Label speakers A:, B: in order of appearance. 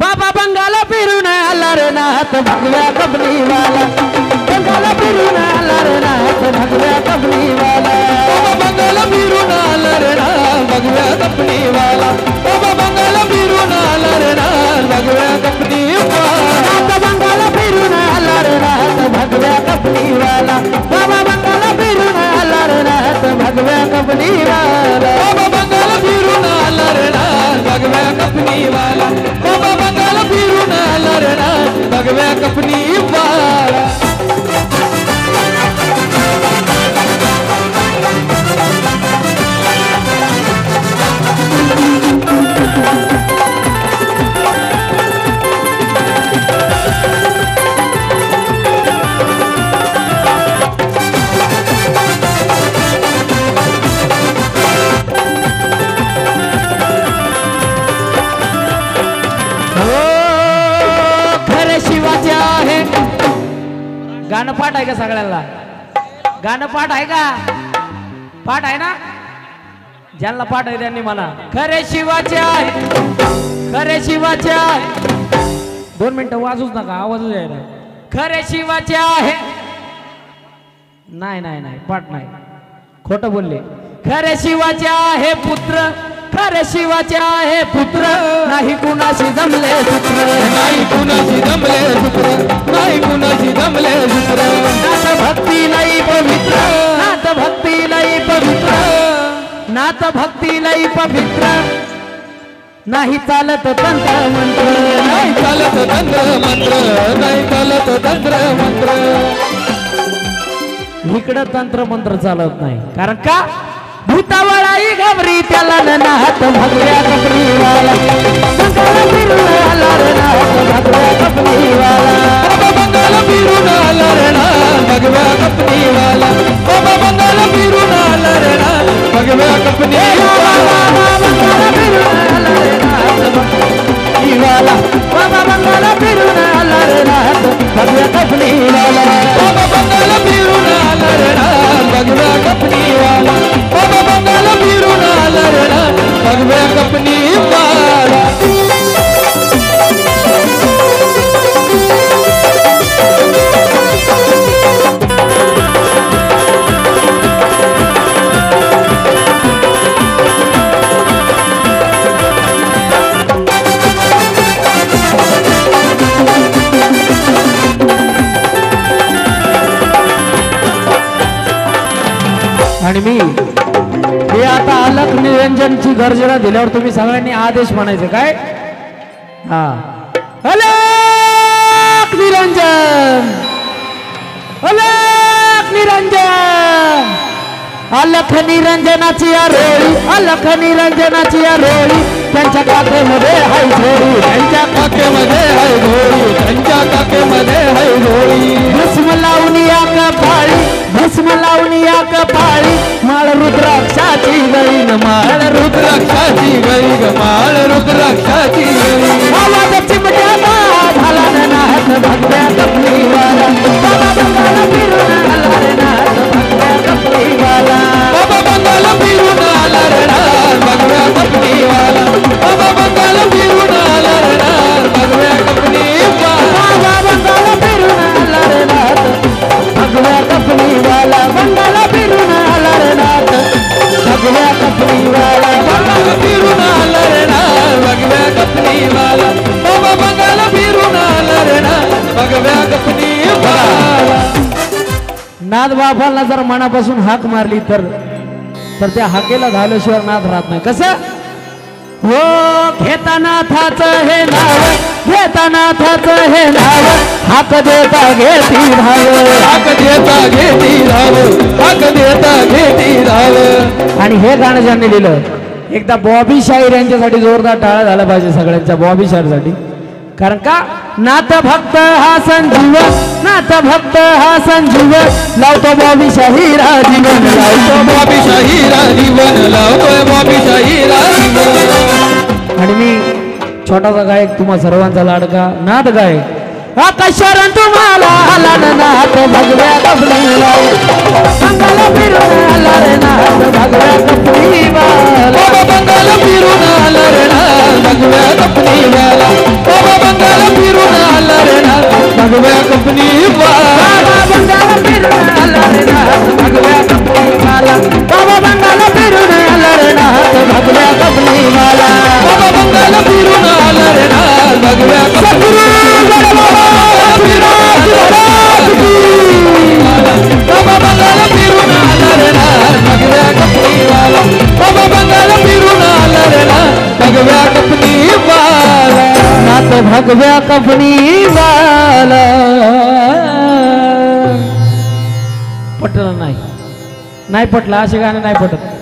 A: बाबा बंगाला फिरून आला रे नाथ भगव्या कबलीवाला बंगाला फिरून आला रे नाथ भगव्या कबलीवाला
B: बाबा बंगाला फिरून आला रे नाथ भगव्या कबलीवाला बाबा बंगाला फिरून आला रे नाथ भगव्या कबलीवाला
A: बंगाला फिरून आला रे नाथ भगव्या कबलीवाला बाबा बंगाला फिरून आला रे नाथ भगव्या कबलीवाला
B: बाबा बंगाला फिरून आला रे नाथ भगव्या कबलीवाला बाबा बंगाला फिरून आला रे नाथ भगव्या कबलीवाला
A: गाणं पाठ आहे का सगळ्यांना गाणं पाठ आहे का पाठ आहे ना ज्यांना पाठ आहे त्यांनी म्हणा खरे शिवाचे आहे खरे शिवाचे आहे 2 मिनिटं वाजूच नका आवाजच यायला खरे शिवाचे आहे नाही नाही नाही पाठ नाही खोटं बोलले खरे शिवाचे आहे पुत्र खरे शिवाचे आहे पुत्र नाही कुणाशी जमले सूत्र
B: नाही कुणाशी जमले सूत्र नाही कुणाशी जमले सूत्र
A: नाथ भक्ती नाही पवित्र नाथ भक्ती नाही पवित्र नाथ भक्ती नाही पवित्र नाही चालत तंत्र मंत्र
B: नाही चालत तंत्र मंत्र नाही चालत तंत्र मंत्र
A: इकडं तंत्र मंत्र चालत नाही कारण का भूतावळाई घाबरी त्याला नाथ भगव्या कबलीवाला बंगाला फिरून आला रे नाथ भगव्या कबलीवाला
B: बाबा बंगाला फिरून आला रे नाथ भगव्या कबलीवाला बाबा बंगाला फिरून आला रे नाथ भगव्या कबलीवाला
A: बंगाला फिरून आला रे नाथ भगव्या बाबा बंगाला फिरून आला रे नाथ भगव्या कबलीवाला
B: बाबा बंगाला फिरून आला रे नाथ भगव्या कबलीवाला बाबा बंगाला फिरून आला रे नाथ भगव्या कबलीवाला
A: आणि मी हे आता अलग निरंजनची गर्जना दिल्यावर तुम्ही सगळ्यांनी आदेश म्हणायचे काय हा अलग निरंजन अलग निरंजन अलख निरंजनाची आरोळी अलख निरंजनाची आरोळी त्यांच्या काकेमध्ये हाय झोळी
B: त्यांच्या काकेमध्ये हाय झोळी त्यांच्या काकेमध्ये हाय झोळी
A: भस्म लावून या कपाळी भस्म लावून या कपाळी माळ रुद्राक्षाची गळी न माळ
B: रुद्राक्षाची गळी ग माळ रुद्राक्षाची गळी
A: आवाज चिमट्याचा झाला न नाथ भगव्या कबलीवाला बाबा बंगाला फिरून आला रे नाथ भगव्या कबलीवाला
B: बाबा बंगाला फिरून आला रे नाथ भगव्या कबलीवाला बाबा बंगाला फिरून आला रे नाथ भगव्या कबलीवाला
A: बाबा बंगाला फिरून आला रे नाथ भगव्या कबलीवाला बंगाला फिरून आला रे नाथ भगव्या कबलीवाला
B: बंगाला फिरून आला रे नाथ भगव्या कबलीवाला बाबा बंगाला फिरून आला रे नाथ भगव्या कबलीवाला
A: नाथ बाबांना जर मनापासून हाक मारली तर त्या हाकेला झाल्याशिवाय नाथ राहत नाही कसं हो घेतानाथाचं हे नाव घेतानाथाचं हे नाव हाक देता घेती धाव
B: हाक देता घेती धाव हाक देता घेती धाव
A: आणि हे गाणं ज्यांनी लिहिलं एकदा बॉबी शाहीर यांच्यासाठी जोरदार टाळा झाला पाहिजे सगळ्यांच्या बॉबी शाहीरसाठी कारण का नाथ भक्त हा संजीव नाथ भक्त हा संजीव लावतो बॉबी शाहीरा जीवन लावतो
B: बॉबी शाहीरा जीवन लावतोय बॉबी शाहीरा जीवन
A: आणि मी छोटासा गायक तुम्हा सर्वांचा लाडका नाथ गायक आकाशरण तुम्हाला नाथ भगव्या कपडीवाला बंगाला फिरून आला रे नाथ भगव्या कपडीवाला
B: बाबा बंगाल फिरून आला रे नाथ भगव्या कपनीवाला बाबा बंगाल फिरून आला रे नाथ भगव्या कपनीवाला
A: बाबा बंगाला फिरून आला रे नाथ भगव्या कपडीवाला बाबा बंगाला फिरून आला रे नाथ भगव्या कपडीवाला
B: बाबा बंगाल फिरून आला रे नाथ भगव्या बाबा बंगाल फिरून आला रे नाथ भगव्या कपनीवाला बाबा बंगाल फिरून आला रे नाथ भगव्या कपनीवाला
A: नाथ भगव्या कपडीवाला पटलं नाही पटलं असे गाणं नाही पटत